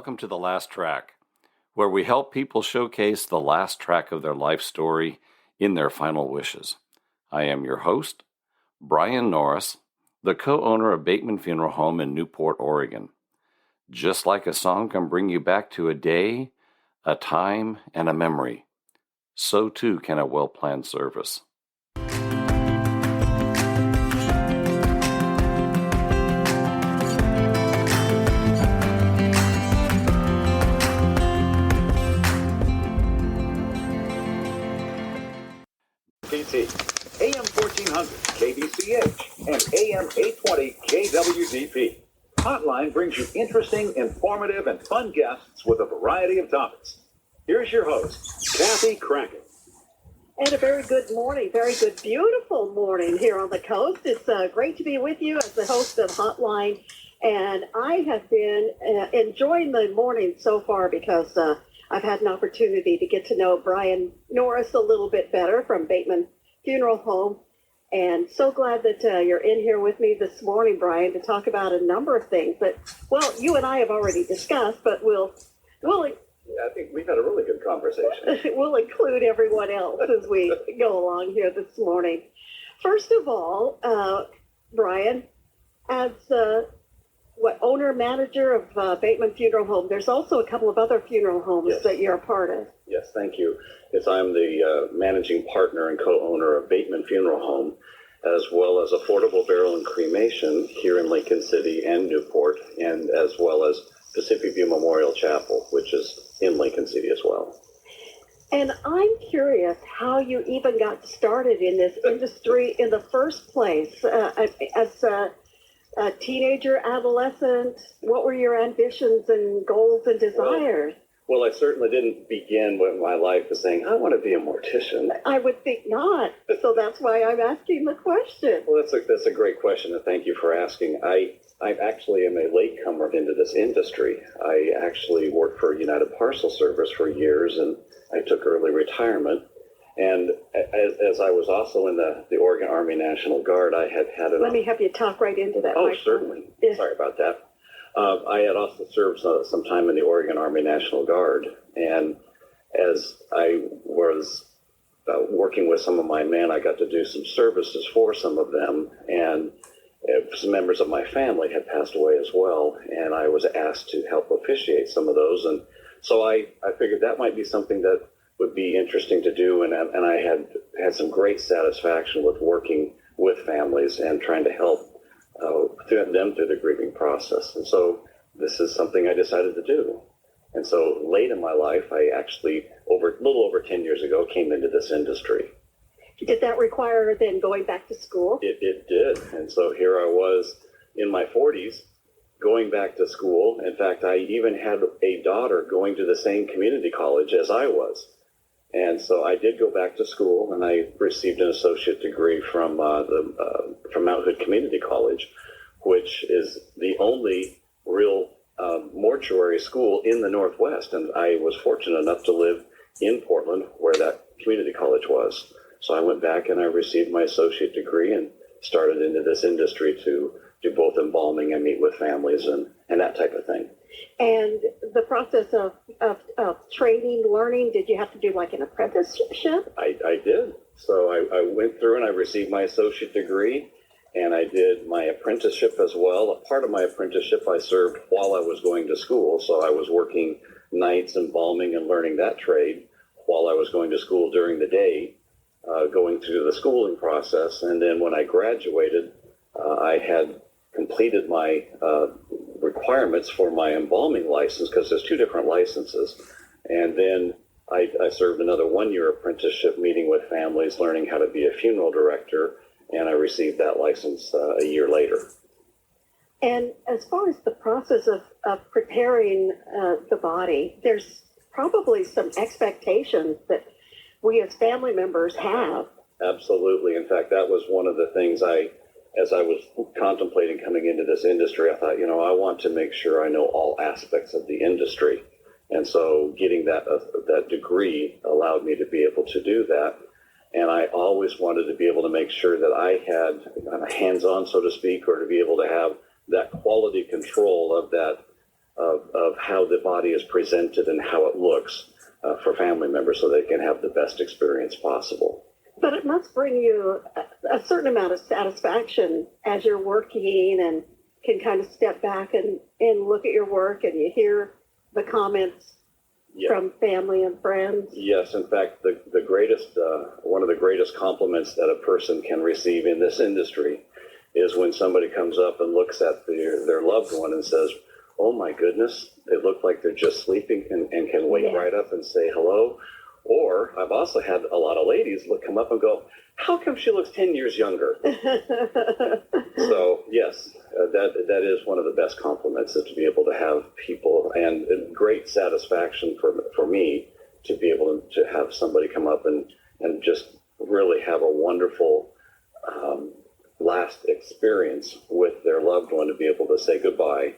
welcome to The Last Track, where we help people showcase the last track of their life story in their final wishes. I am your host, Brian Norris, the co-owner of Bateman Funeral Home in Newport, Oregon. Just like a song can bring you back to a day, a time, and a memory, so too can a well-planned service. AM 1400 KBCH and AM 820 KWDP. Hotline brings you interesting, informative, and fun guests with a variety of topics. Here's your host, Kathy Kraken. And a very good morning, very good, beautiful morning here on the coast. It's great to be with you as the host of Hotline. And I have been enjoying the morning so far because I've had an opportunity to get to know Brian Norris a little bit better from Bateman Funeral Home. And so glad that you're in here with me this morning, Brian, to talk about a number of things that, well, you and I have already discussed, but we'll I think we've had a really good conversation. We'll include everyone else as we go along here this morning. First of all, Brian, as owner-manager of Bateman Funeral Home, there's also a couple of other funeral homes that you're a part of. Yes, thank you. Yes, I'm the managing partner and co-owner of Bateman Funeral Home, as well as Affordable Burial and Cremation here in Lincoln City and Newport, and as well as Pacific View Memorial Chapel, which is in Lincoln City as well. And I'm curious how you even got started in this industry in the first place. As a teenager, adolescent, what were your ambitions and goals and desires? Well, I certainly didn't begin with my life as saying, I want to be a mortician. I would think not. So that's why I'm asking the question. Well, that's a great question, and thank you for asking. I actually am a latecomer into this industry. I actually worked for United Parcel Service for years, and I took early retirement. And as I was also in the Oregon Army National Guard, I had Let me have you talk right into that. Oh, certainly. Yeah. Sorry about that. I had also served some time in the Oregon Army National Guard, and as I was working with some of my men, I got to do some services for some of them, and some members of my family had passed away as well, and I was asked to help officiate some of those, and so I figured that might be something that would be interesting to do, and I had some great satisfaction with working with families and trying to help them through the grieving process. And so this is something I decided to do. And so late in my life, I actually, a little over 10 years ago, came into this industry. Did that require then going back to school? It did. And so here I was in my 40s going back to school. In fact, I even had a daughter going to the same community college as I was. And so I did go back to school, and I received an associate degree from Mount Hood Community College, which is the only real mortuary school in the Northwest. And I was fortunate enough to live in Portland, where that community college was. So I went back and I received my associate degree and started into this industry to do both embalming and meet with families and that type of thing. And the process of training, learning, did you have to do like an apprenticeship? I did. So I went through and I received my associate degree, and I did my apprenticeship as well. A part of my apprenticeship I served while I was going to school. So I was working nights embalming and learning that trade while I was going to school during the day, going through the schooling process. And then when I graduated, I had completed my requirements for my embalming license, because there's two different licenses. And then I served another 1-year apprenticeship meeting with families, learning how to be a funeral director, and I received that license a year later. And as far as the process of preparing the body, there's probably some expectations that we as family members have. Absolutely. In fact, that was one of the things as I was contemplating coming into this industry, I thought, I want to make sure I know all aspects of the industry. And so getting that degree allowed me to be able to do that. And I always wanted to be able to make sure that I had hands-on, so to speak, or to be able to have that quality control of of how the body is presented and how it looks for family members so they can have the best experience possible. But it must bring you a certain amount of satisfaction as you're working and can kind of step back and look at your work and you hear the comments from family and friends. Yes, in fact, the greatest, one of the greatest compliments that a person can receive in this industry is when somebody comes up and looks at their loved one and says, "Oh my goodness, they look like they're just sleeping and can wake right up and say hello." Or I've also had a lot of ladies come up and go, "How come she looks 10 years younger?" So yes, that is one of the best compliments, is to be able to have people, and great satisfaction for me to be able to have somebody come up and just really have a wonderful last experience with their loved one, to be able to say goodbye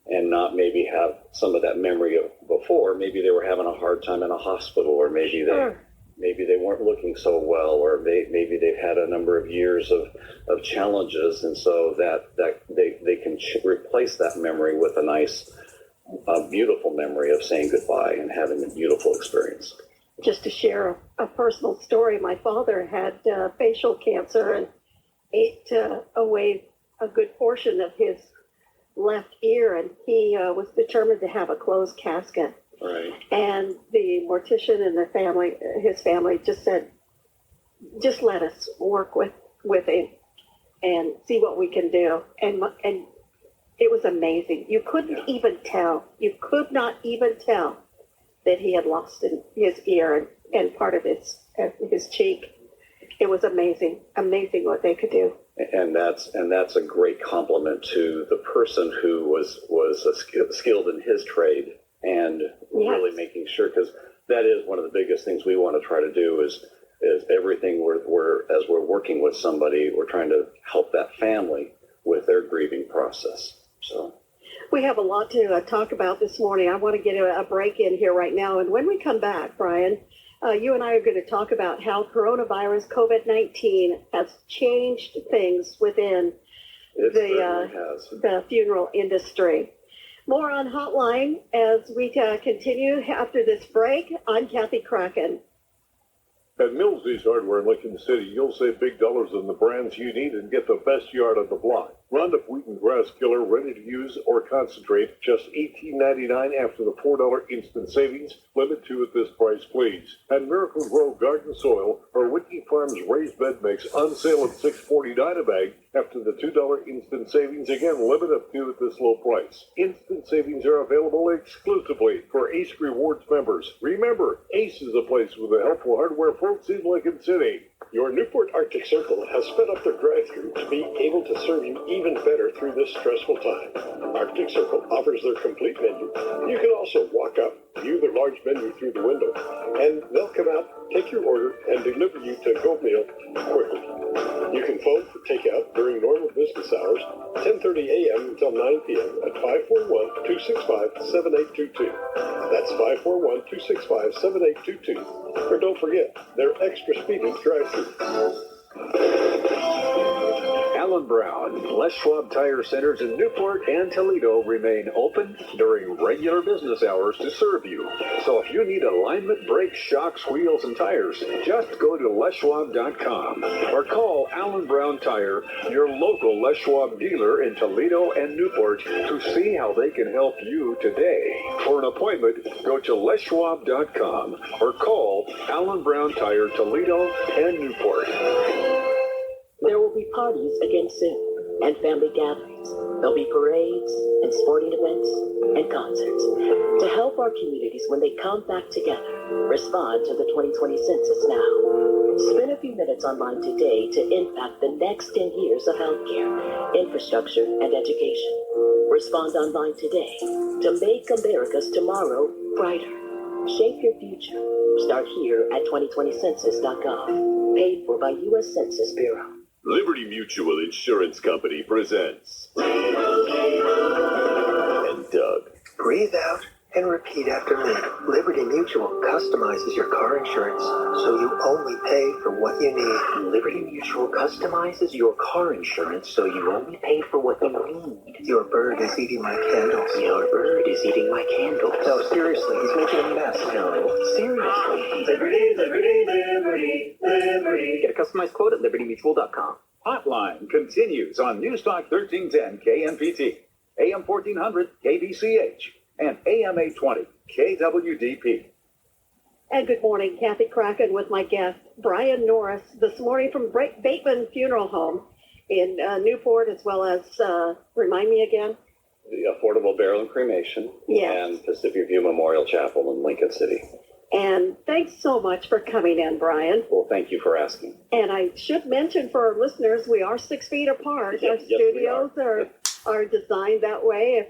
and not maybe have some of that memory of before. Maybe they were having a hard time in a hospital, or maybe they weren't looking so well, or maybe they've had a number of years of challenges, and so that they can replace that memory with a nice, beautiful memory of saying goodbye and having a beautiful experience. Just to share a personal story, my father had facial cancer and ate away a good portion of his left ear, and he was determined to have a closed casket. Right. And the mortician and his family just said, "Just let us work with him and see what we can do." And it was amazing. You couldn't even tell. You could not even tell that he had lost his ear and part of his cheek. It was amazing what they could do. And that's a great compliment to the person who was skilled in his trade, and really making sure, because that is one of the biggest things we want to try to do is everything as we're working with somebody, we're trying to help that family with their grieving process. So we have a lot to talk about this morning. I want to get a break in here right now, and when we come back, Brian, you and I are going to talk about how coronavirus, COVID-19, has changed things within the funeral industry. More on Hotline as we continue after this break. I'm Kathy Kraken. At Millsy's Hardware in Lincoln City, you'll save big dollars on the brands you need and get the best yard on the block. Roundup Wheat and Grass Killer, ready to use or concentrate, just $18.99 after the $4 instant savings. Limit 2 at this price, please. And Miracle Grow Garden Soil or Whitney Farms Raised Bed Mix on sale at $6.49 a bag after the $2 instant savings. Again, limit of 2 at this low price. Instant savings are available exclusively for Ace Rewards members. Remember, Ace is a place with the helpful hardware folks in Lincoln City. Your Newport Arctic Circle has sped up their drive-thru to be able to serve you even better through this stressful time. Arctic Circle offers their complete menu. You can also walk up, view their large menu through the window, and they'll come out, take your order, and deliver you to go meal quickly. You can phone for takeout during normal business hours, 10:30 a.m. until 9 p.m. at 541-265-7822. That's 541-265-7822. Or don't forget, their extra speedy drive-thru. Allen Brown, Les Schwab Tire Centers in Newport and Toledo remain open during regular business hours to serve you. So if you need alignment, brakes, shocks, wheels, and tires, just go to leschwab.com or call Allen Brown Tire, your local Les Schwab dealer in Toledo and Newport, to see how they can help you today. For an appointment, go to leschwab.com or call Allen Brown Tire, Toledo and Newport. There will be parties against sin and family gatherings. There'll be parades and sporting events and concerts. To help our communities when they come back together, respond to the 2020 census now. Spend a few minutes online today to impact the next 10 years of healthcare, infrastructure, and education. Respond online today to make America's tomorrow brighter. Shape your future. Start here at 2020census.gov. Paid for by U.S. Census Bureau. Liberty Mutual Insurance Company presents. And Doug. Breathe out, And repeat after me. Liberty Mutual customizes your car insurance so you only pay for what you need. Liberty Mutual customizes your car insurance so you only pay for what you need. Your bird is eating my candles. Your bird is eating my candles. No, seriously, he's making a mess. No, seriously. Liberty, liberty, liberty, liberty. Get a customized quote at libertymutual.com. Hotline continues on Newstalk 1310 KNPT, AM 1400 KBCH, and AM 820 KWDP. And good morning, Kathy Kraken with my guest, Brian Norris, this morning from Bateman Funeral Home in Newport, as well as, remind me again? The Affordable Burial and Cremation and Pacific View Memorial Chapel in Lincoln City. And thanks so much for coming in, Brian. Well, thank you for asking. And I should mention for our listeners, we are 6 feet apart. Yes, our studios are designed that way,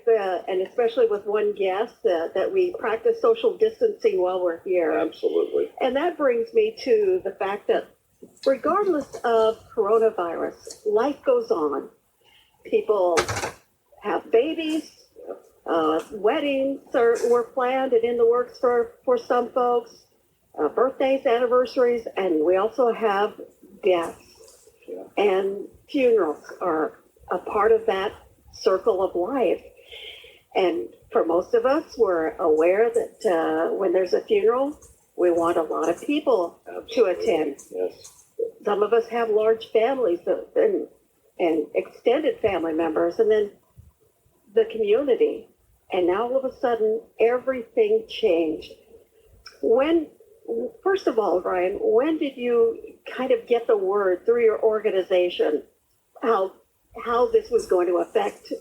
and especially with one guest, that we practice social distancing while we're here. Absolutely. And that brings me to the fact that regardless of coronavirus, life goes on. People have babies. Weddings were planned and in the works for some folks, birthdays, anniversaries, and we also have deaths. Yeah. And funerals are a part of that circle of life. And for most of us, we're aware that when there's a funeral, we want a lot of people to attend. Yes. Some of us have large families and extended family members, and then the community. And now all of a sudden, everything changed. First of all, Brian, when did you kind of get the word through your organization how this was going to affect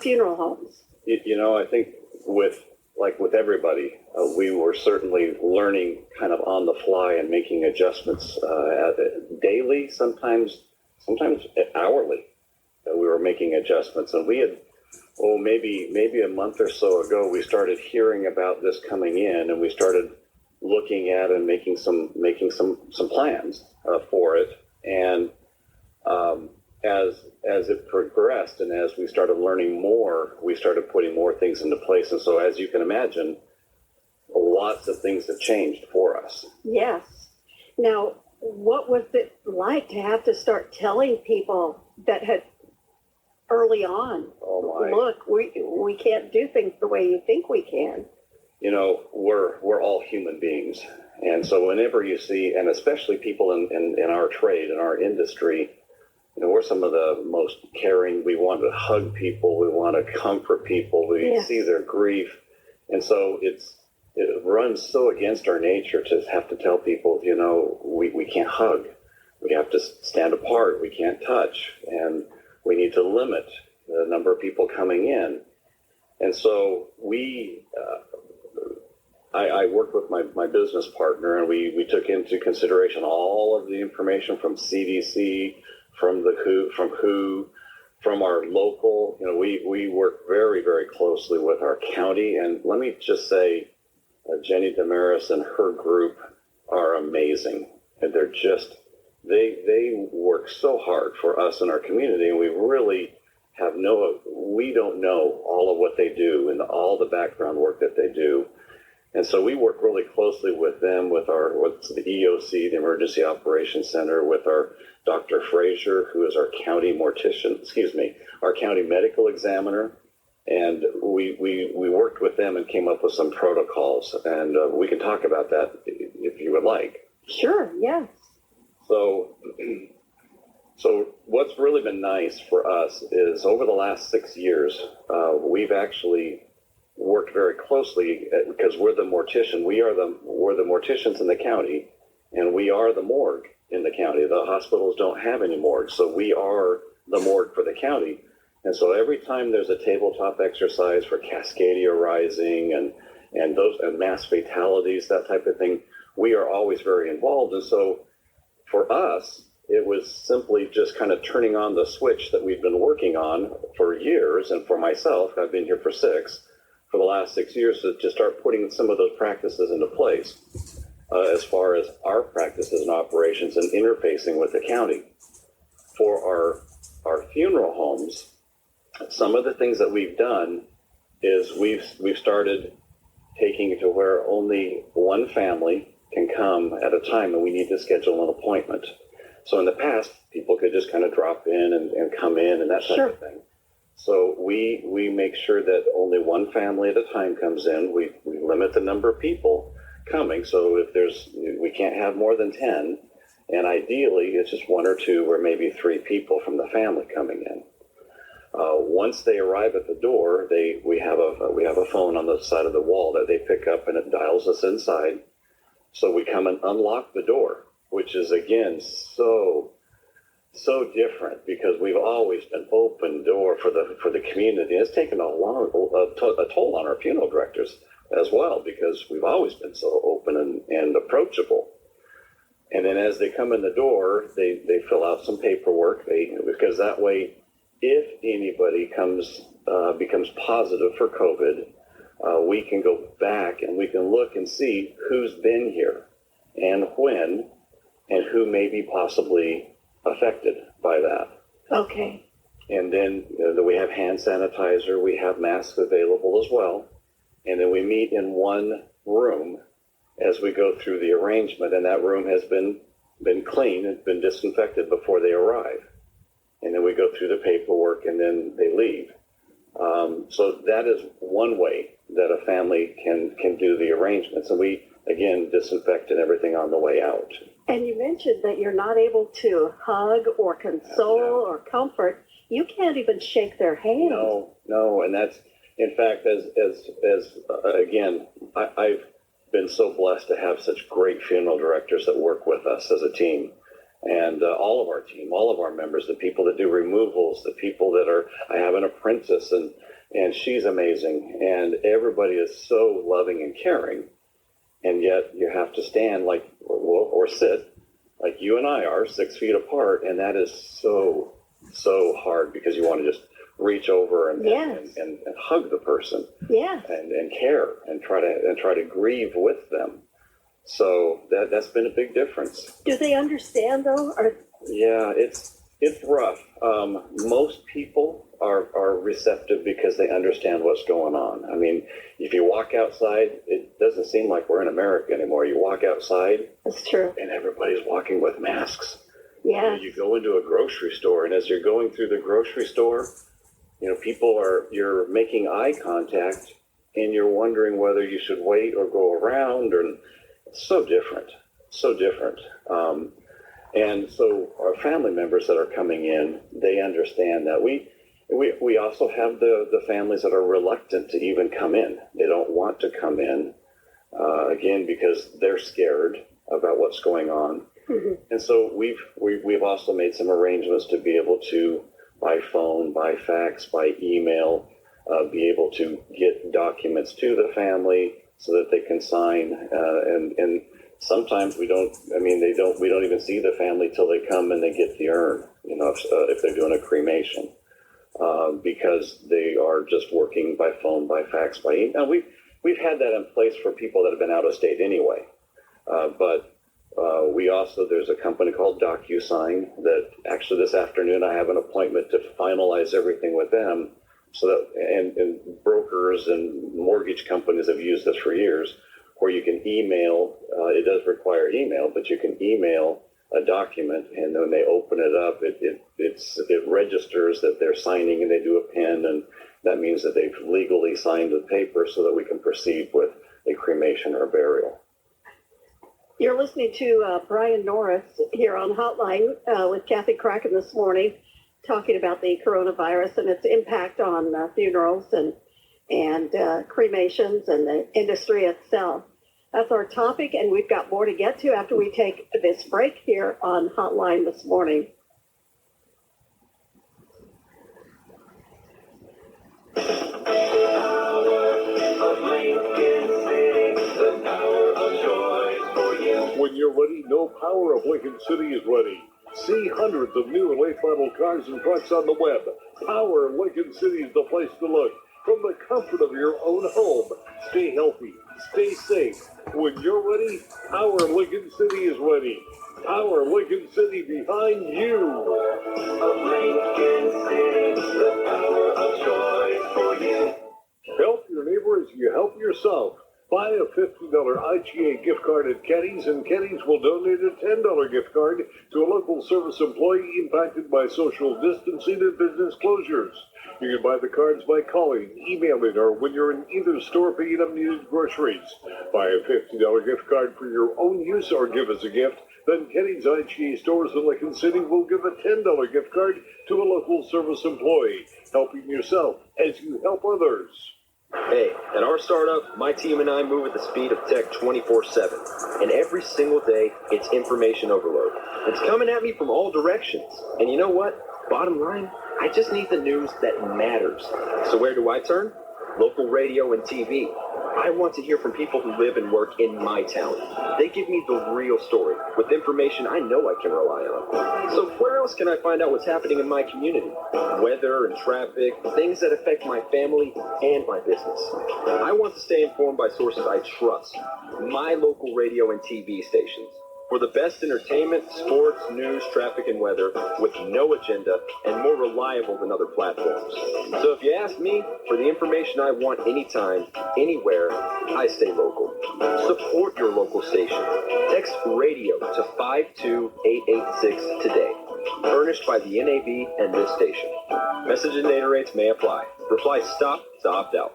funeral homes? I think with everybody, we were certainly learning kind of on the fly and making adjustments daily, sometimes hourly. We were making adjustments, and we had, maybe a month or so ago, we started hearing about this coming in, and we started looking at and making some plans for it. And as it progressed and as we started learning more, we started putting more things into place. And so, as you can imagine, lots of things have changed for us. Yes. Now, what was it like to have to start telling people that had early on, look, we can't do things the way you think we can? We're all human beings. And so whenever you see, and especially people in our trade, in our industry, we're some of the most caring. We want to hug people. We want to comfort people. We see their grief. And so it runs so against our nature to have to tell people, we can't hug. We have to stand apart. We can't touch. And we need to limit the number of people coming in. And so I worked with my business partner, and we took into consideration all of the information from CDC, from WHO, from our local. We work very, very closely with our county. And let me just say, Jenny Damaris and her group are amazing. And they're just, they work so hard for us in our community, and we really we don't know all of what they do and all the background work that they do. And so we work really closely with them, with the EOC, the Emergency Operations Center, with our Dr. Frazier, who is our county our county medical examiner. And we worked with them and came up with some protocols. And we can talk about that if you would like. Sure, yes. So what's really been nice for us is over the last 6 years, we've actually worked very closely because we're the mortician. We're the morticians in the county, and we are the morgue in the county. The hospitals don't have any morgues, so we are the morgue for the county. And so every time there's a tabletop exercise for Cascadia Rising and mass fatalities, that type of thing, we are always very involved. And so for us, it was simply just kind of turning on the switch that we've been working on for years. And for myself, I've been here for the last 6 years, to start putting some of those practices into place as far as our practices and operations and interfacing with the county. For our funeral homes, some of the things that we've done is we've started taking it to where only one family can come at a time, and we need to schedule an appointment. So in the past, people could just kind of drop in and come in and that type of thing. So we make sure that only one family at a time comes in. We limit the number of people coming. So if we can't have more than 10, and ideally it's just 1 or 2 or maybe 3 people from the family coming in. Once they arrive at the door, we have a phone on the side of the wall that they pick up, and it dials us inside. So we come and unlock the door, which is again so different because we've always been open door for the community. It's taken a toll on our funeral directors as well because we've always been so open and approachable. And then as they come in the door, they fill out some paperwork. Because that way, if anybody becomes positive for COVID, we can go back and we can look and see who's been here and when and who may be possibly affected by that. Okay. And then we have hand sanitizer, we have masks available as well. And then we meet in one room as we go through the arrangement, and that room has been cleaned and been disinfected before they arrive. And then we go through the paperwork and then they leave. So that is one way that a family can do the arrangements. And we, again, disinfect and everything on the way out. And you mentioned that you're not able to hug or console or comfort. You can't even shake their hand. No, and that's, in fact, as again, I've been so blessed to have such great funeral directors that work with us as a team. And all of our team, all of our members, the people that do removals, the people that I have an apprentice, and she's amazing. And everybody is so loving and caring. And yet you have to stand or sit like you and I are, 6 feet apart. And that is so hard because you want to just reach over and hug the person. Yes. And care and try to grieve with them. So that's been a big difference. Do they understand though? Yeah, it's rough. Most people are receptive because they understand what's going on. I mean, if you walk outside, it doesn't seem like we're in America anymore. You walk outside, that's true, and everybody's walking with masks. Yeah. You go into a grocery store, and as you're going through the grocery store, you're making eye contact, and you're wondering whether you should wait or go around, or it's so different. And so our family members that are coming in, they understand that. We also have the families that are reluctant to even come in. They don't want to come in, again, because they're scared about what's going on. Mm-hmm. And so we've also made some arrangements to be able to, by phone, by fax, by email, be able to get documents to the family so that they can sign. And sometimes we don't even see the family till they come and they get the urn, if they're doing a cremation. Because they are just working by phone, by fax, by email. We've had that in place for people that have been out of state anyway. But we also, there's a company called DocuSign that actually this afternoon I have an appointment to finalize everything with them. So that, and brokers and mortgage companies have used this for years, where you can email, it does require email, but you can email a document, and when they open it up, it registers that they're signing, and they do a PIN, and that means that they've legally signed the paper so that we can proceed with a cremation or a burial. You're listening to Brian Norris here on Hotline with Kathy Kraken this morning, talking about the coronavirus and its impact on funerals and cremations and the industry itself. That's our topic, and we've got more to get to after we take this break here on Hotline this morning. When you're ready, no Power of Lincoln City is ready. See hundreds of new and late model cars and trucks on the web. Power of Lincoln City is the place to look. From the comfort of your own home. Stay healthy. Stay safe. When you're ready, Power of Lincoln City is ready. Power of Lincoln City behind you. Of Lincoln City, the power of choice for you. Help your neighbor as you help yourself. Buy a $50 IGA gift card at Kenny's, and Kenny's will donate a $10 gift card to a local service employee impacted by social distancing and business closures. You can buy the cards by calling, emailing, or when you're in either store picking up needed groceries. Buy a $50 gift card for your own use or give as a gift. Then Kenny's IGA stores in Lincoln City will give a $10 gift card to a local service employee, helping yourself as you help others. Hey, at our startup, my team and I move at the speed of tech 24/7. And every single day, it's information overload. It's coming at me from all directions. And you know what? Bottom line, I just need the news that matters. So where do I turn? Local radio and TV. I want to hear from people who live and work in my town. They give me the real story with information I know I can rely on. So where else can I find out what's happening in my community? Weather and traffic, things that affect my family and my business. I want to stay informed by sources I trust. My local radio and TV stations. For the best entertainment, sports, news, traffic, and weather with no agenda and more reliable than other platforms. So if you ask me for the information I want anytime, anywhere, I stay local. Support your local station. Text radio to 52886 today. Furnished by the NAB and this station. Message and data rates may apply. Reply STOP to opt out.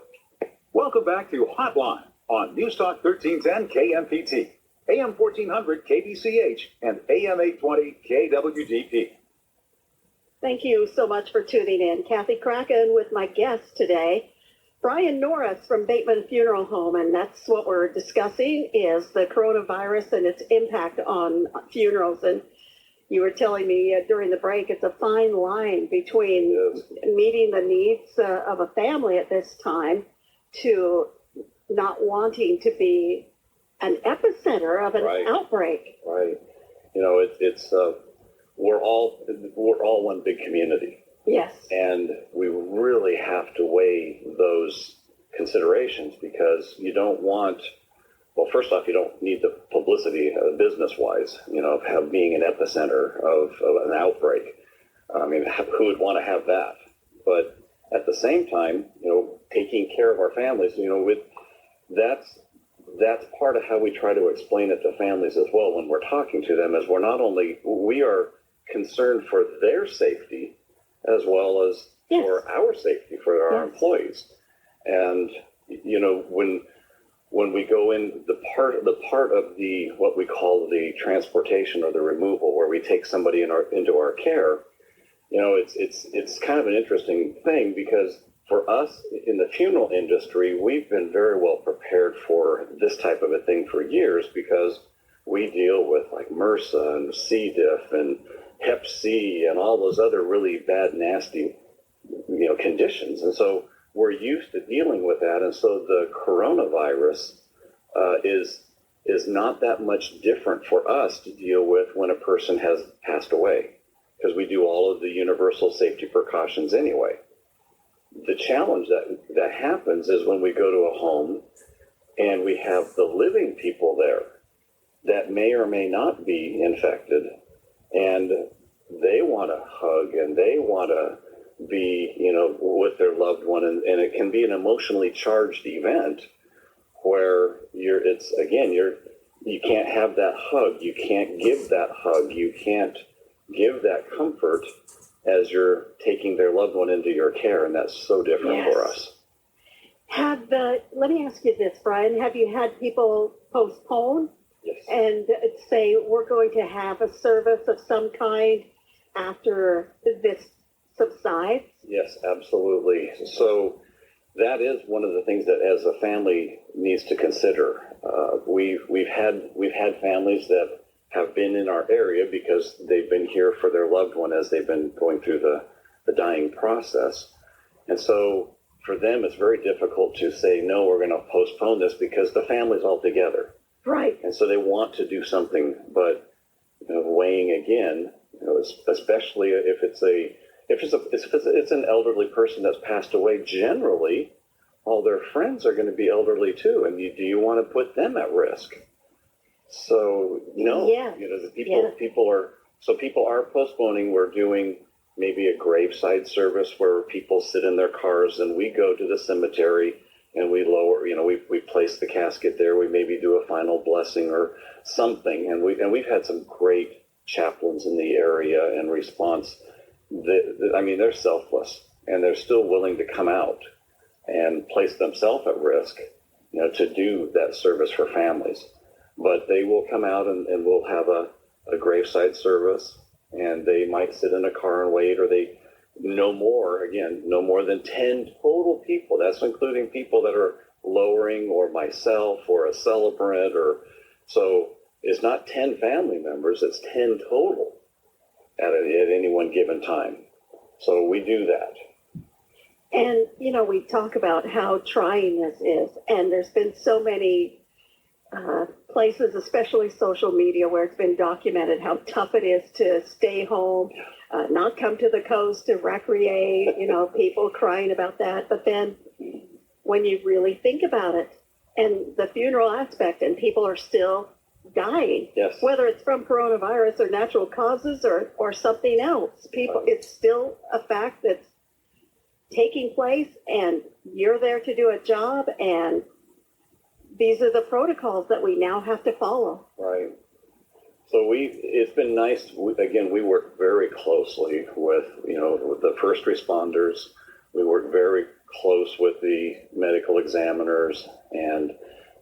Welcome back to Hotline on Newstalk 1310 KMPT. AM 1400 KBCH and AM 820 KWDP. Thank you so much for tuning in. Kathy Kraken with my guest today, Brian Norris from Bateman Funeral Home, and that's what we're discussing is the coronavirus and its impact on funerals. And you were telling me during the break, it's a fine line between meeting the needs of a family at this time to not wanting to be an epicenter of an outbreak. Right. You know, it's we're all one big community. Yes. And we really have to weigh those considerations because you don't want, well, first off, you don't need the publicity business-wise, of being an epicenter of an outbreak. I mean, who would want to have that? But at the same time, taking care of our families, that's part of how we try to explain it to families as well when we're talking to them, is we are concerned for their safety as well as for our safety, for our employees. And, when we go in the part of the, what we call the transportation or the removal, where we take somebody into our care, it's kind of an interesting thing because for us in the funeral industry, we've been very well prepared for this type of a thing for years because we deal with like MRSA and C. diff and Hep C and all those other really bad, nasty, conditions. And so we're used to dealing with that. And so the coronavirus is not that much different for us to deal with when a person has passed away because we do all of the universal safety precautions anyway. The challenge that happens is when we go to a home and we have the living people there that may or may not be infected, and they want to hug and they want to be, with their loved one, and it can be an emotionally charged event where you can't have that hug, you can't give that hug, you can't give that comfort as you're taking their loved one into your care, and that's so different for us. Let me ask you this, Brian. Have you had people postpone and say, we're going to have a service of some kind after this subsides? Yes, absolutely. So that is one of the things that as a family needs to consider. We've had families that have been in our area because they've been here for their loved one as they've been going through the dying process. And so for them, it's very difficult to say, no, we're going to postpone this because the family's all together. Right. And so they want to do something, but weighing again, especially if it's an elderly person that's passed away, generally all their friends are going to be elderly too. And do you want to put them at risk? So no, people are postponing. We're doing maybe a graveside service where people sit in their cars and we go to the cemetery and we lower, we place the casket there. We maybe do a final blessing or something. And we've had some great chaplains in the area in response. They're selfless, and they're still willing to come out and place themselves at risk, to do that service for families. But they will come out and we'll have a graveside service, and they might sit in a car and wait, or they no more than 10 total people. That's including people that are lowering, or myself, or a celebrant, or so it's not 10 family members, it's 10 total at any one given time. So we do that. And, we talk about how trying this is, and there's been so many places, especially social media, where it's been documented how tough it is to stay home, not come to the coast to recreate, people crying about that. But then when you really think about it, and the funeral aspect, and people are still dying, yes, whether it's from coronavirus or natural causes or something else, it's still a fact that's taking place, and you're there to do a job, and these are the protocols that we now have to follow. Right. So it's been nice. Again, we work very closely with the first responders. We work very close with the medical examiners, and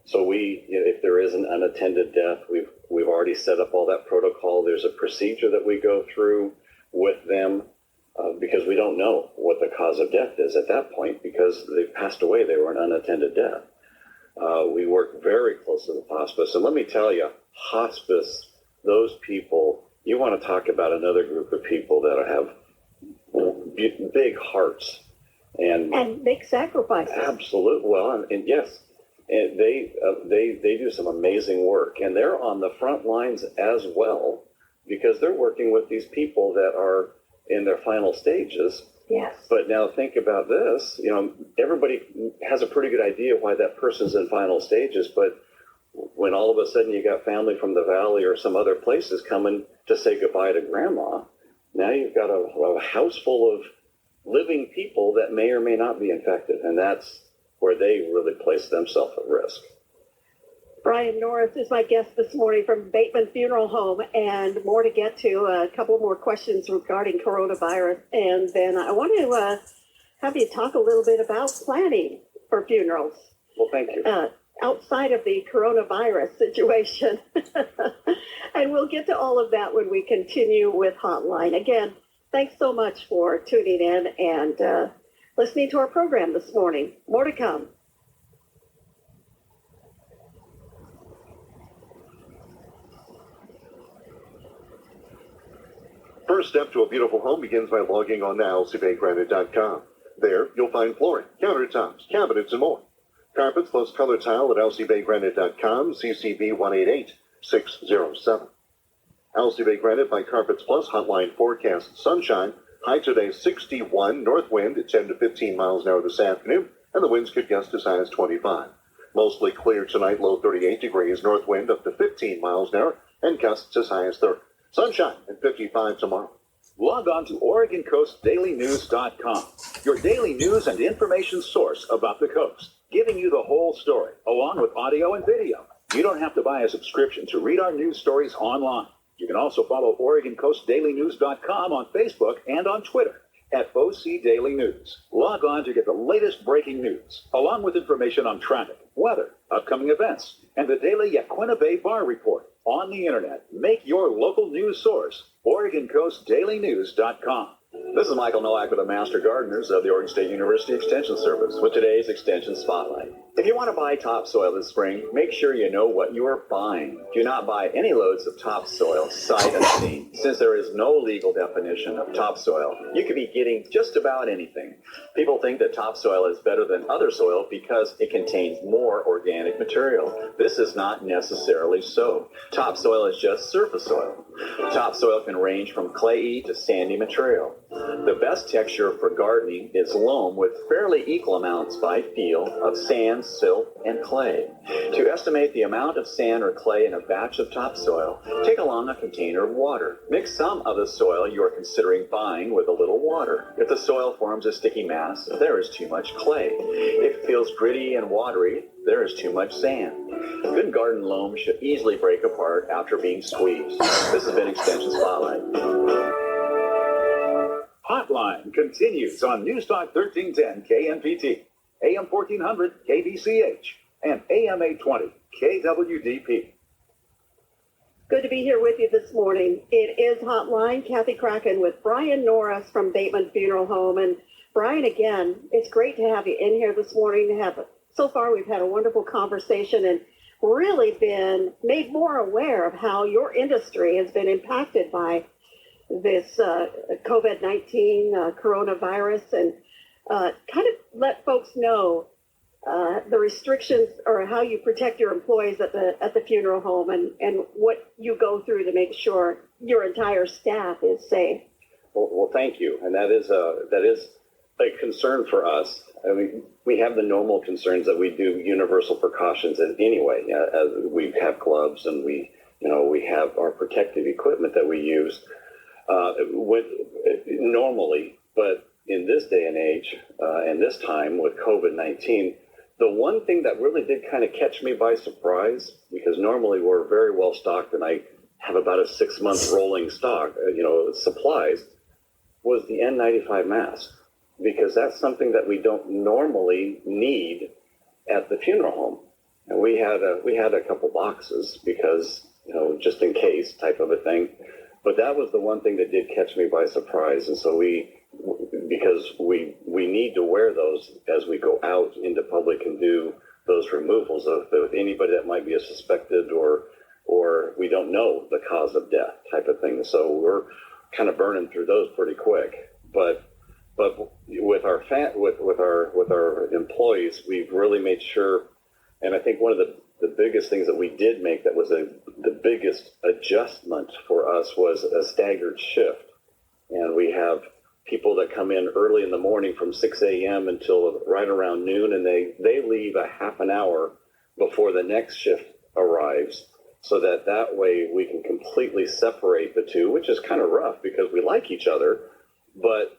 so if there is an unattended death, we've already set up all that protocol. There's a procedure that we go through with them, because we don't know what the cause of death is at that point, because they've passed away. They were an unattended death. We work very closely with hospice. And let me tell you, hospice, those people, you want to talk about another group of people that have big hearts. And big sacrifices. Absolutely. Well, and yes, and they do some amazing work. And they're on the front lines as well, because they're working with these people that are in their final stages. Yes. But now think about this, everybody has a pretty good idea why that person's in final stages, but when all of a sudden you got family from the valley or some other places coming to say goodbye to grandma, now you've got a house full of living people that may or may not be infected, and that's where they really place themselves at risk. Brian Norris is my guest this morning from Bateman Funeral Home, and more to get to, a couple more questions regarding coronavirus. And then I want to have you talk a little bit about planning for funerals. Well, thank you. Outside of the coronavirus situation. And we'll get to all of that when we continue with Hotline. Again, thanks so much for tuning in and listening to our program this morning. More to come. First step to a beautiful home begins by logging on to lcbaygranite.com. There, you'll find flooring, countertops, cabinets, and more. Carpets plus color tile at lcbaygranite.com, CCB 188607. LC Bay Granite by Carpets Plus, hotline forecast sunshine. High today 61, north wind at 10 to 15 miles an hour this afternoon, and the winds could gust as high as 25. Mostly clear tonight, low 38 degrees, north wind up to 15 miles an hour, and gusts as high as 30. Sunshine at 55 tomorrow. Log on to OregonCoastDailyNews.com, your daily news and information source about the coast, giving you the whole story, along with audio and video. You don't have to buy a subscription to read our news stories online. You can also follow OregonCoastDailyNews.com on Facebook and on Twitter at OC Daily News. Log on to get the latest breaking news, along with information on traffic, weather, upcoming events, and the daily Yaquina Bay Bar Report. On the internet, make your local news source, OregonCoastDailyNews.com. This is Michael Nowak with the Master Gardeners of the Oregon State University Extension Service with today's Extension Spotlight. If you want to buy topsoil this spring, make sure you know what you are buying. Do not buy any loads of topsoil sight unseen. Since there is no legal definition of topsoil, you could be getting just about anything. People think that topsoil is better than other soil because it contains more organic material. This is not necessarily so. Topsoil is just surface soil. Topsoil can range from clayey to sandy material. The best texture for gardening is loam with fairly equal amounts by feel of sand, silt, and clay. To estimate the amount of sand or clay in a batch of topsoil, take along a container of water. Mix some of the soil you are considering buying with a little water. If the soil forms a sticky mass, there is too much clay. If it feels gritty and watery, there is too much sand. Good garden loam should easily break apart after being squeezed. This has been Extension Spotlight. Hotline continues on Newstalk 1310 KNPT, AM 1400 KDCH, and AM 820 KWDP. Good to be here with you this morning. It is Hotline, Kathy Kraken with Brian Norris from Bateman Funeral Home. And Brian, again, it's great to have you in here this morning. So far, we've had a wonderful conversation and really been made more aware of how your industry has been impacted by this COVID-19 coronavirus, and kind of let folks know the restrictions or how you protect your employees at the funeral home and what you go through to make sure your entire staff is safe. Well, thank you. And that is a concern for us. I mean, we have the normal concerns that we do universal precautions anyway. As we have gloves and we have our protective equipment that we use. Normally, but in this day and age, and this time with COVID-19, the one thing that really did kind of catch me by surprise, because normally we're very well stocked and I have about a 6-month rolling stock, supplies, was the N95 mask, because that's something that we don't normally need at the funeral home. And we had a couple boxes because, just in case type of a thing. But that was the one thing that did catch me by surprise. And so because we need to wear those as we go out into public and do those removals of anybody that might be a suspected or we don't know the cause of death type of thing. So we're kind of burning through those pretty quick. But with our employees, we've really made sure, and I think one of the biggest things that we did make that was the biggest adjustment for us was a staggered shift. And we have people that come in early in the morning from 6 a.m. until right around noon, and they leave a half an hour before the next shift arrives, so that way we can completely separate the two, which is kind of rough because we like each other. But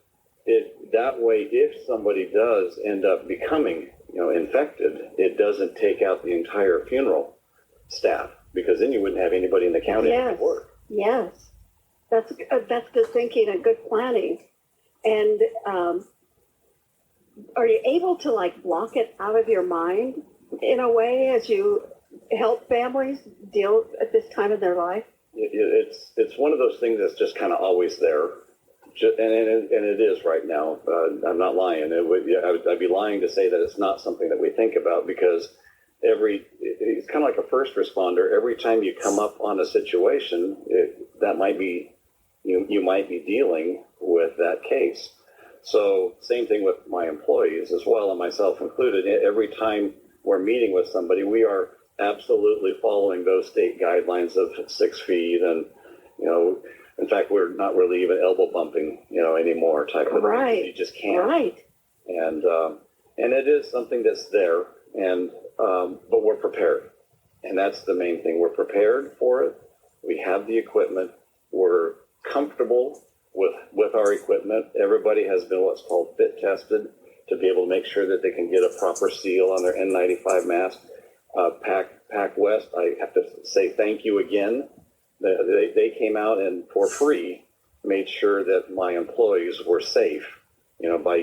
that way, if somebody does end up becoming infected, it doesn't take out the entire funeral staff, because then you wouldn't have anybody in the county to work. Yes, that's good thinking and good planning. And are you able to block it out of your mind in a way as you help families deal at this time of their life? It's one of those things that's just kind of always there. And it is right now. I'm not lying. I'd be lying to say that it's not something that we think about, because it's kind of like a first responder. Every time you come up on a situation, that might be you might be dealing with that case. So same thing with my employees as well, and myself included. Every time we're meeting with somebody, we are absolutely following those state guidelines of 6 feet, and in fact, we're not really even elbow bumping, anymore type of thing. You just can't. Right. And it is something that's there, but we're prepared, and that's the main thing. We're prepared for it. We have the equipment. We're comfortable with our equipment. Everybody has been what's called fit tested to be able to make sure that they can get a proper seal on their N95 mask. Pac West, I have to say thank you again. They came out and for free made sure that my employees were safe, by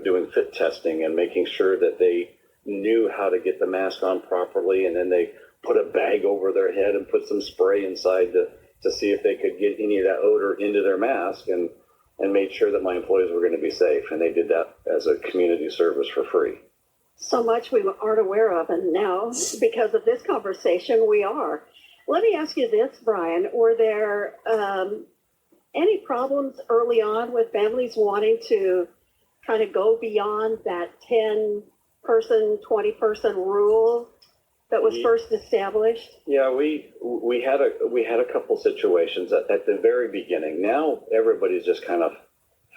doing fit testing and making sure that they knew how to get the mask on properly. And then they put a bag over their head and put some spray inside to see if they could get any of that odor into their mask, and made sure that my employees were going to be safe. And they did that as a community service for free. So much we aren't aware of, and now, because of this conversation, we are. Let me ask you this, Brian. Were there any problems early on with families wanting to kind of go beyond that 10-person, 20-person rule that was first established? Yeah, we had a couple situations at the very beginning. Now everybody's just kind of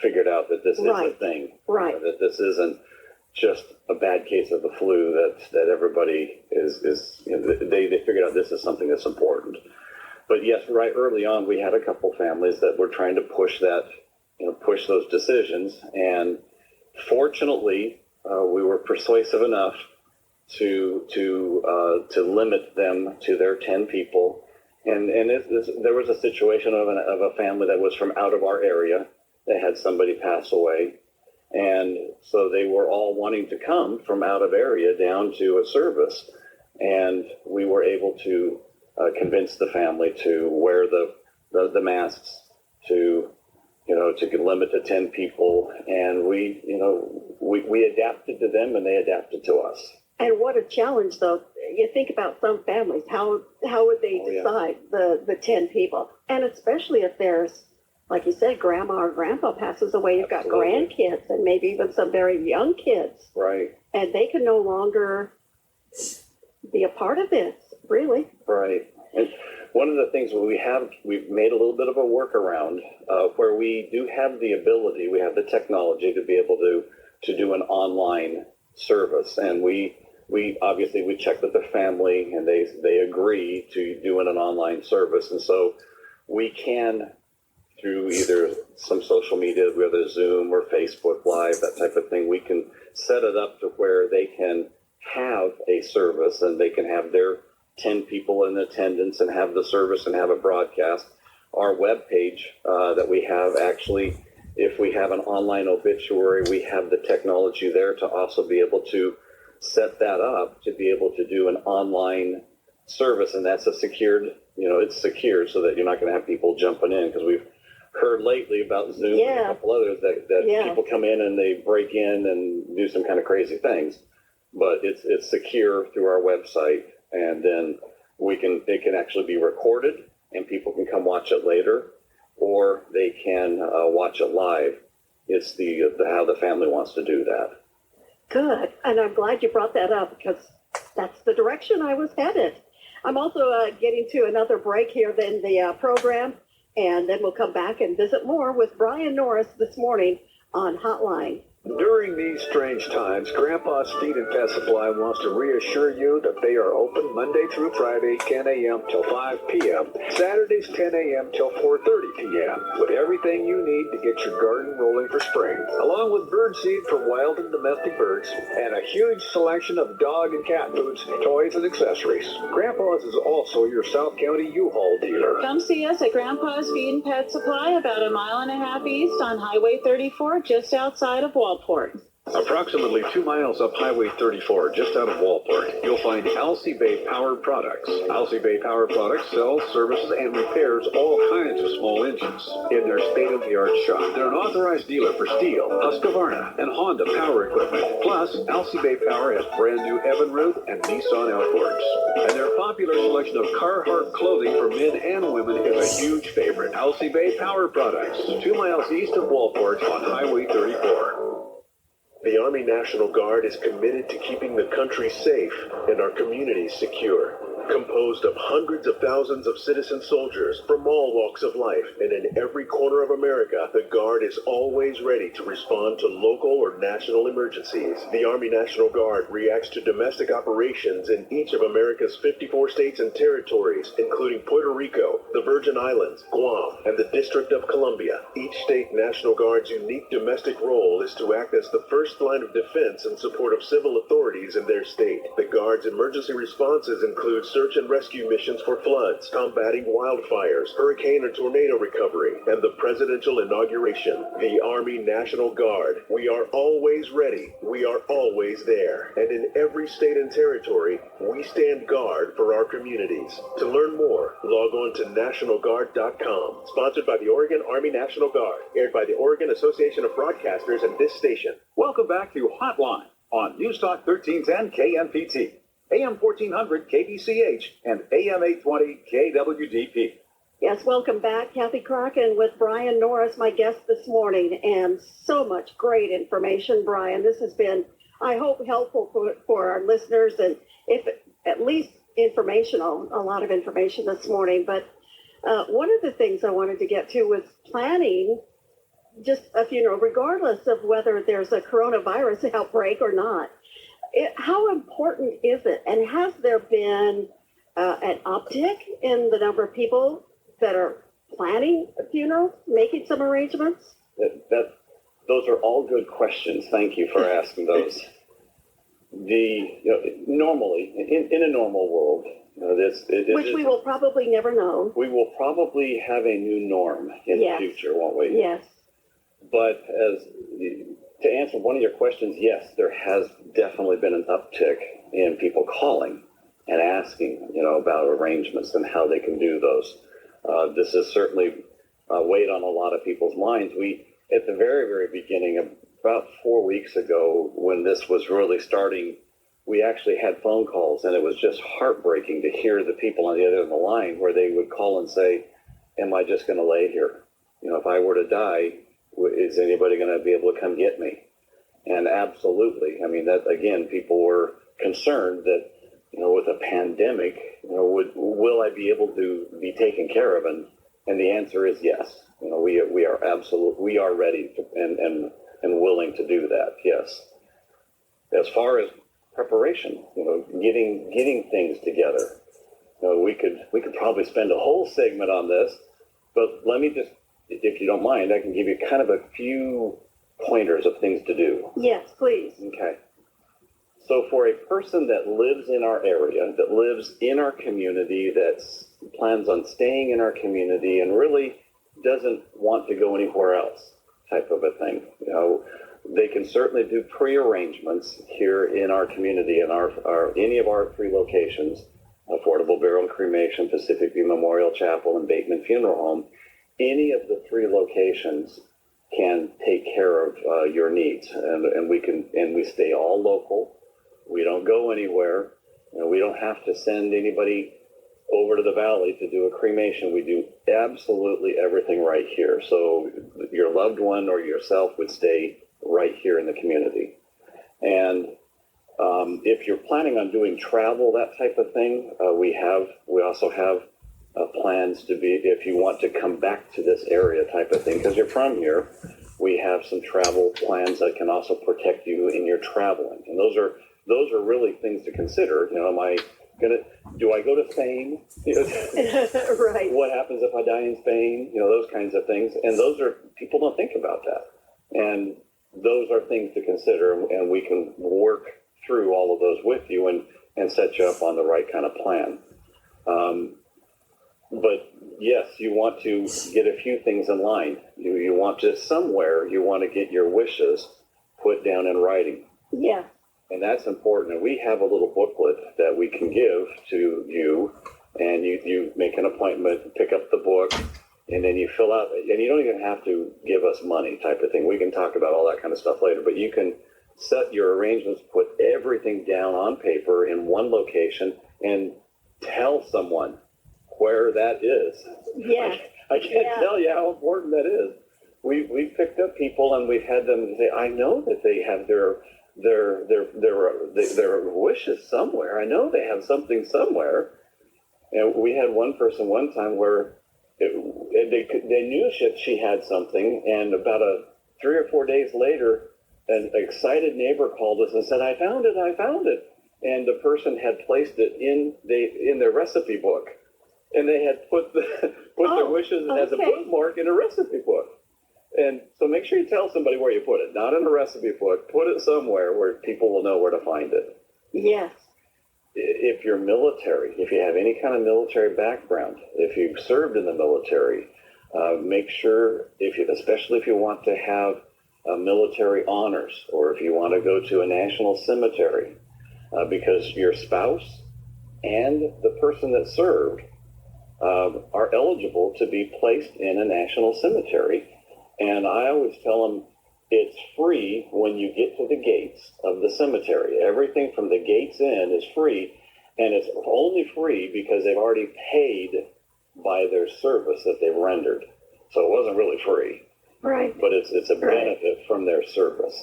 figured out that this is a thing. Right. That this isn't just a bad case of the flu, that everybody is they figured out this is something that's important. But yes, right early on, we had a couple families that were trying to push those decisions. And fortunately, we were persuasive enough to limit them to their 10 people. And there was a situation of a family that was from out of our area. They had somebody pass away. And so they were all wanting to come from out of area down to a service. And we were able to convince the family to wear the masks, to limit to 10 people. And we adapted to them and they adapted to us. And what a challenge, though. You think about some families, how would they decide the 10 people? And especially if there's, like you said, grandma or grandpa passes away, you've got grandkids and maybe even some very young kids. Right. And they can no longer be a part of this, really. Right. And one of the things we've made a little bit of a workaround where we do have the ability, we have the technology to be able to do an online service. And we obviously check with the family and they agree to doing an online service. And so we can, through either some social media, whether Zoom or Facebook Live, that type of thing, we can set it up to where they can have a service and they can have their 10 people in attendance and have the service and have a broadcast. Our webpage that we have, actually, if we have an online obituary, we have the technology there to also be able to set that up to be able to do an online service. And that's a secured, it's secured so that you're not going to have people jumping in, because we've heard lately about Zoom and a couple others that people come in and they break in and do some kind of crazy things. But it's secure through our website, and then it can actually be recorded and people can come watch it later, or they can watch it live. It's how the family wants to do that. Good. And I'm glad you brought that up, because that's the direction I was headed. I'm also getting to another break here in the program, and then we'll come back and visit more with Brian Norris this morning on Hotline. During these strange times, Grandpa's Feed and Pet Supply wants to reassure you that they are open Monday through Friday, 10 a.m. till 5 p.m., Saturdays 10 a.m. till 4:30 p.m., with everything you need to get your garden rolling for spring, along with bird seed for wild and domestic birds, and a huge selection of dog and cat foods, toys, and accessories. Grandpa's is also your South County U-Haul dealer. Come see us at Grandpa's Feed and Pet Supply, about 1.5 miles east on Highway 34, just outside of Walport. Approximately 2 miles up Highway 34, just out of Walport, you'll find Alcy Bay Power Products. Alcy Bay Power Products sells, services, and repairs all kinds of small engines in their state-of-the-art shop. They're an authorized dealer for Steel, Husqvarna, and Honda power equipment. Plus, Alcy Bay Power has brand new Evinrude and Nissan outboards. And their popular selection of Carhartt clothing for men and women is a huge favorite. Alcy Bay Power Products, 2 miles east of Walport on Highway 34. The Army National Guard is committed to keeping the country safe and our communities secure. Composed of hundreds of thousands of citizen soldiers from all walks of life and in every corner of America, the Guard is always ready to respond to local or national emergencies. The Army National Guard reacts to domestic operations in each of America's 54 states and territories, including Puerto Rico, the Virgin Islands, Guam, and the District of Columbia. Each state National Guard's unique domestic role is to act as the first line of defense in support of civil authorities in their state. The Guard's emergency responses include search and rescue missions for floods, combating wildfires, hurricane and tornado recovery, and the presidential inauguration. The Army National Guard. We are always ready. We are always there. And in every state and territory, we stand guard for our communities. To learn more, log on to NationalGuard.com. Sponsored by the Oregon Army National Guard. Aired by the Oregon Association of Broadcasters and this station. Welcome back to Hotline on News Talk 1310 KNPT. AM 1400 KBCH and AM 820 KWDP. Yes, welcome back. Kathy Kraken with Brian Norris, my guest this morning, and so much great information, Brian. This has been, I hope, helpful for our listeners, and if at least informational, a lot of information this morning. But one of the things I wanted to get to was planning just a funeral, regardless of whether there's a coronavirus outbreak or not. How important is it? And has there been an uptick in the number of people that are planning a funeral, making some arrangements? Those are all good questions. Thank you for asking those. Normally, in a normal world, which we will probably never know. We will probably have a new norm in the future, won't we? Yes. But to answer one of your questions, yes, there has definitely been an uptick in people calling and asking, about arrangements and how they can do those. This has certainly weighed on a lot of people's minds. We, at the very, very beginning, about 4 weeks ago, when this was really starting, we actually had phone calls, and it was just heartbreaking to hear the people on the other end of the line where they would call and say, am I just going to lay here? If I were to die, is anybody going to be able to come get me? And absolutely. I mean, that again, people were concerned that, with a pandemic, will I be able to be taken care of? And the answer is yes. We are absolutely, we are ready to, and willing to do that. Yes. As far as preparation, getting things together, we could probably spend a whole segment on this, but let me just, if you don't mind, I can give you kind of a few pointers of things to do. Yes, please. Okay. So for a person that lives in our area, that lives in our community, that plans on staying in our community and really doesn't want to go anywhere else type of a thing, they can certainly do pre-arrangements here in our community, in our any of our 3 locations, Affordable Burial and Cremation, Pacific View Memorial Chapel, and Bateman Funeral Home. Any of the 3 locations can take care of your needs, and we stay all local. We don't go anywhere. We don't have to send anybody over to the valley to do a cremation. We do absolutely everything right here. So your loved one or yourself would stay right here in the community. And if you're planning on doing travel, that type of thing, we also have plans to be, if you want to come back to this area type of thing, because you're from here, we have some travel plans that can also protect you in your traveling. And those are really things to consider. Do I go to Spain? Right. What happens if I die in Spain? Those kinds of things. And people don't think about that. And those are things to consider, and we can work through all of those with you and set you up on the right kind of plan. But yes, you want to get a few things in line. You want to get your wishes put down in writing. Yeah. And that's important. And we have a little booklet that we can give to you, and you make an appointment, pick up the book, and then you fill out, and you don't even have to give us money type of thing. We can talk about all that kind of stuff later, but you can set your arrangements, put everything down on paper in one location, and tell someone where that is. Yeah. I can't tell you how important that is. We've picked up people, and we've had them say, I know that they have their wishes somewhere. I know they have something somewhere. And we had one person one time where they knew she had something, and about 3 or 4 days later, an excited neighbor called us and said, I found it. And the person had placed it in their recipe book, and they had put their wishes as a bookmark in a recipe book. And so make sure you tell somebody where you put it, not in a recipe book. Put it somewhere where people will know where to find it. Yes. If you're military, if you have any kind of military background, if you've served in the military, make sure, especially if you want to have military honors, or if you want to go to a national cemetery, because your spouse and the person that served are eligible to be placed in a national cemetery. And I always tell them it's free when you get to the gates of the cemetery. Everything from the gates in is free, and it's only free because they've already paid by their service that they've rendered. So it wasn't really free. Right. But it's a benefit from their service.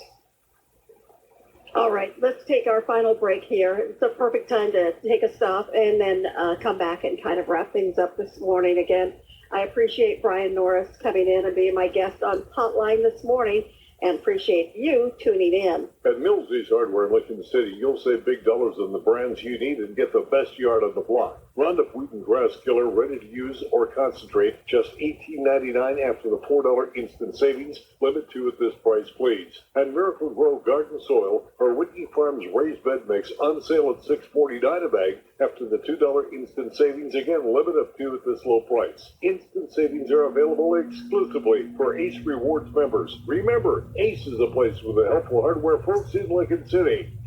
All right, let's take our final break here. It's a perfect time to take a stop and then come back and kind of wrap things up this morning again. I appreciate Brian Norris coming in and being my guest on Hotline this morning, and appreciate you tuning in. At Millsy's Hardware in Lincoln City, you'll save big dollars on the brands you need and get the best yard on the block. Roundup Wheat and Grass Killer, ready to use or concentrate, just $18.99 after the $4 instant savings. Limit 2 at this price, please. And Miracle Grow Garden Soil or Whitney Farms Raised Bed Mix on sale at $6.49 a bag after the $2 instant savings. Again, limit of 2 at this low price. Instant savings are available exclusively for Ace Rewards members. Remember, Ace is a place with the helpful hardware folks in Lincoln City.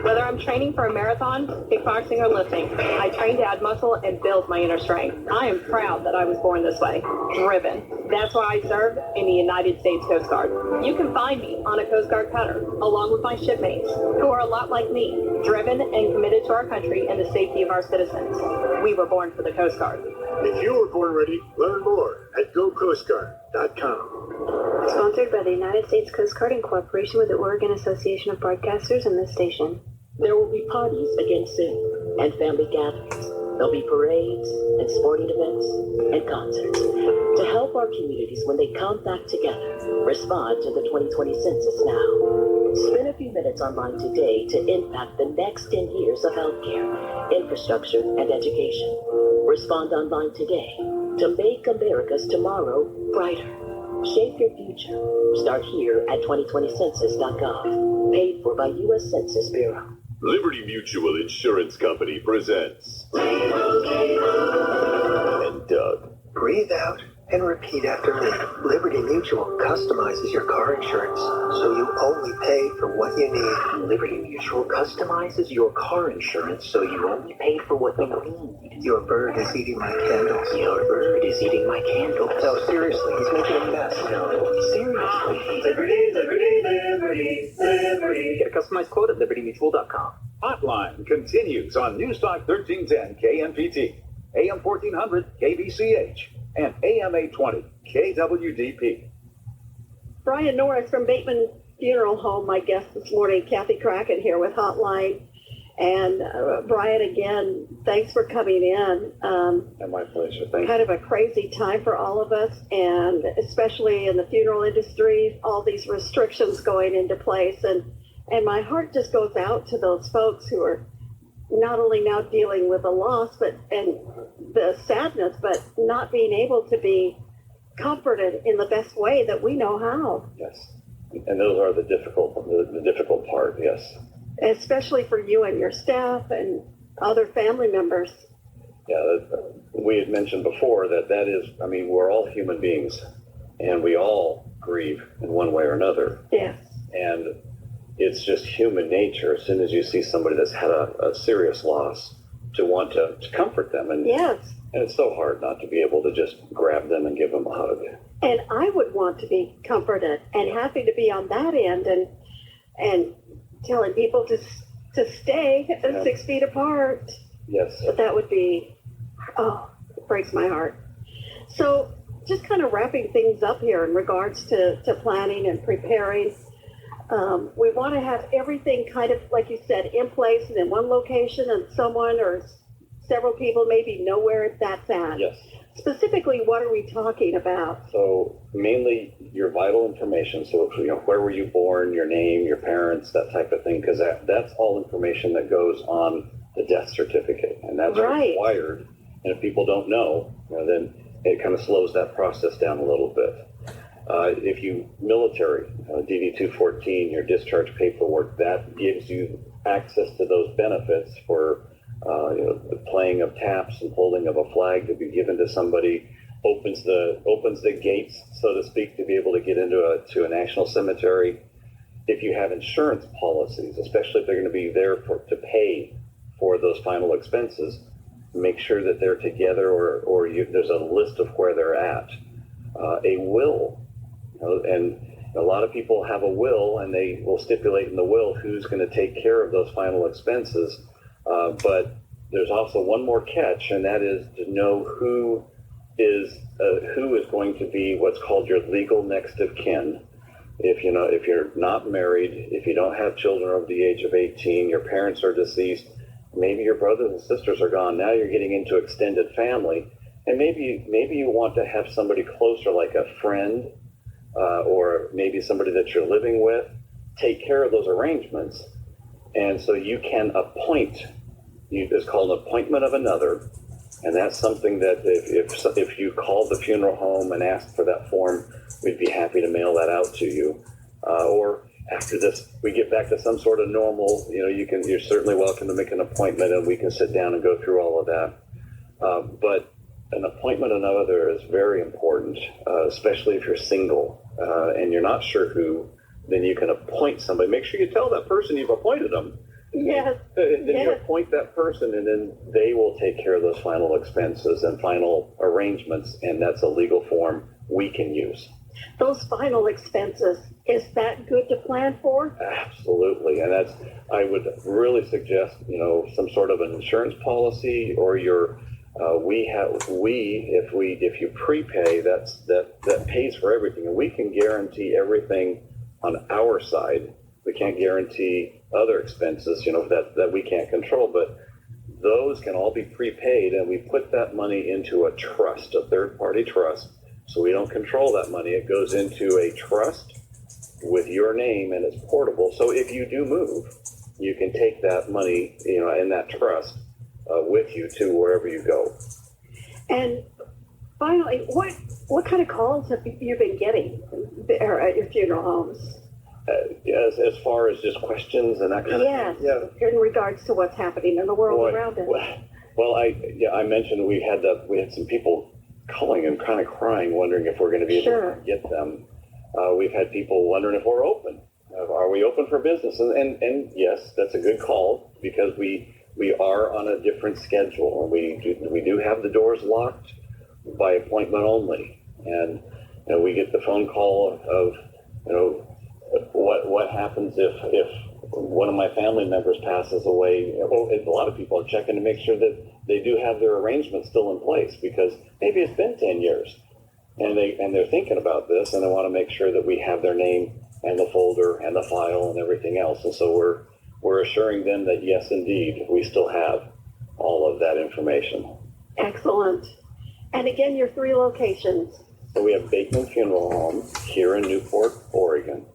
Whether I'm training for a marathon, kickboxing, or lifting, I train to add muscle and build my inner strength. I am proud that I was born this way, driven. That's why I serve in the United States Coast Guard. You can find me on a Coast Guard cutter, along with my shipmates, who are a lot like me, driven and committed to our country and the safety of our citizens. We were born for the Coast Guard. If you were born ready, learn more at GoCoastGuard.com. Sponsored by the United States Coast Guard in cooperation with the Oregon Association of Broadcasters and this station. There will be parties against sin and family gatherings. There'll be parades and sporting events and concerts. To help our communities when they come back together, respond to the 2020 census now. Spend a few minutes online today to impact the next 10 years of healthcare, infrastructure, and education. Respond online today to make America's tomorrow brighter. Shape your future. Start here at 2020census.gov. Paid for by U.S. Census Bureau. Liberty Mutual Insurance Company presents and Doug. Breathe out and repeat after me. Liberty Mutual customizes your car insurance so you only pay for what you need. Liberty Mutual customizes your car insurance so you only pay for what you need. Your bird is eating my candles. Your bird is eating my candles. No, seriously, he's making a mess. No, seriously. Liberty, liberty, liberty, liberty. Get a customized quote at libertymutual.com. Hotline continues on Newstalk 1310 KNPT, AM 1400 KBCH, and AM 820 KWDP. Brian Norris from Bateman Funeral Home, my guest this morning. Kathy Kraken here with Hotline. And Brian, again, thanks for coming in. My pleasure. Thank you. Kind of a crazy time for all of us, and especially in the funeral industry, all these restrictions going into place. And my heart just goes out to those folks who are not only now dealing with the loss and the sadness, but not being able to be comforted in the best way that we know how. Yes. And those are the difficult part, yes. Especially for you and your staff and other family members. Yeah, we had mentioned before that is, we're all human beings, and we all grieve in one way or another. Yes. And it's just human nature, as soon as you see somebody that's had a serious loss, to want to comfort them. And, yes. And it's so hard not to be able to just grab them and give them a hug. And I would want to be comforted and happy to be on that end and telling people to stay 6 feet apart. Yes. But that would be, it breaks my heart. So just kind of wrapping things up here in regards to planning and preparing. We want to have everything kind of, like you said, in place and in one location, and someone or several people maybe know where that's at. Yes. Specifically, what are we talking about? So mainly your vital information. So, where were you born, your name, your parents, that type of thing, because that's all information that goes on the death certificate, and that's required. And if people don't know, then it kind of slows that process down a little bit. If you military, DD-214, your discharge paperwork, that gives you access to those benefits for the playing of taps and holding of a flag to be given to somebody, opens the gates, so to speak, to be able to get into a national cemetery. If you have insurance policies, especially if they're going to be there to pay for those final expenses, make sure that they're together or there's a list of where they're at. A will. And a lot of people have a will, and they will stipulate in the will who's going to take care of those final expenses. But there's also one more catch, and that is to know who is going to be what's called your legal next of kin. If you're not married, if you don't have children over the age of 18, your parents are deceased, maybe your brothers and sisters are gone. Now you're getting into extended family. And maybe you want to have somebody closer, like a friend, or maybe somebody that you're living with, take care of those arrangements. And so you can appoint, it's called an appointment of another. And that's something that if you called the funeral home and asked for that form, we'd be happy to mail that out to you. Or after this, we get back to some sort of normal, you're certainly welcome to make an appointment and we can sit down and go through all of that. But an appointment of another is very important, especially if you're single and you're not sure who, then you can appoint somebody. Make sure you tell that person you've appointed them. Yes. Then you appoint that person, and then they will take care of those final expenses and final arrangements, and that's a legal form we can use. Those final expenses, is that good to plan for? Absolutely, and I would really suggest, some sort of an insurance policy, or if you prepay, that pays for everything, and we can guarantee everything on our side. We can't guarantee other expenses, that we can't control, but those can all be prepaid, and we put that money into a trust, a third-party trust, so we don't control that money. It goes into a trust with your name, and it's portable. So if you do move, you can take that money, in that trust with you to wherever you go. And finally, what kind of calls have you been getting at your funeral homes? As far as just questions and that kind of thing? Yeah, in regards to what's happening in the world around us. Well, I mentioned we had some people calling and kind of crying, wondering if we're going to be able to get them. We've had people wondering if we're open. Are we open for business? And yes, that's a good call, because we are on a different schedule. We do have the doors locked by appointment only. And we get the phone call of, what happens if one of my family members passes away. A lot of people are checking to make sure that they do have their arrangements still in place, because maybe it's been 10 years and they're thinking about this, and they want to make sure that we have their name and the folder and the file and everything else. And so we're assuring them that yes, indeed, we still have all of that information. Excellent. And again, your 3 locations. So we have Bateman Funeral Home here in Newport, Oregon.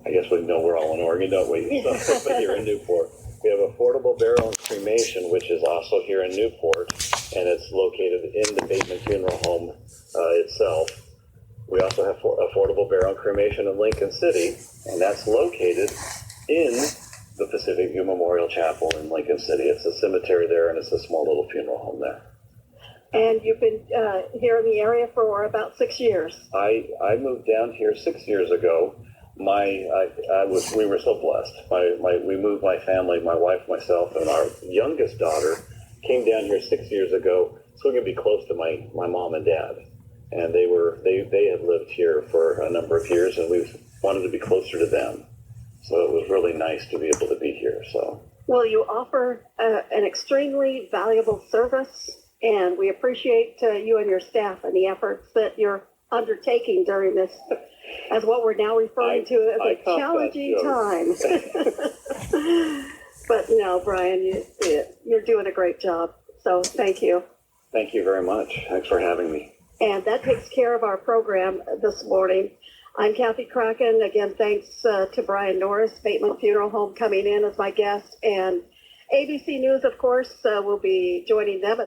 I guess we know we're all in Oregon, don't we? But here in Newport. We have Affordable Burial and Cremation, which is also here in Newport, and it's located in the Bateman Funeral Home itself. We also have Affordable Burial and Cremation in Lincoln City, and that's located in the Pacific View Memorial Chapel in Lincoln City. It's a cemetery there, and it's a small little funeral home there. And you've been here in the area for about 6 years. I moved down here 6 years ago. We were so blessed. We moved my family, my wife, myself, and our youngest daughter came down here 6 years ago, so we could be close to my mom and dad. And they had lived here for a number of years, and we wanted to be closer to them. So it was really nice to be able to be here. So. Well, you offer an extremely valuable service, and we appreciate you and your staff and the efforts that you're undertaking during this, as what we're now referring to as a challenging time. But no, Brian, you're doing a great job. So thank you. Thank you very much. Thanks for having me. And that takes care of our program this morning. I'm Kathy Kraken. Again, thanks to Brian Norris, Bateman Funeral Home, coming in as my guest. And ABC News, of course, will be joining them.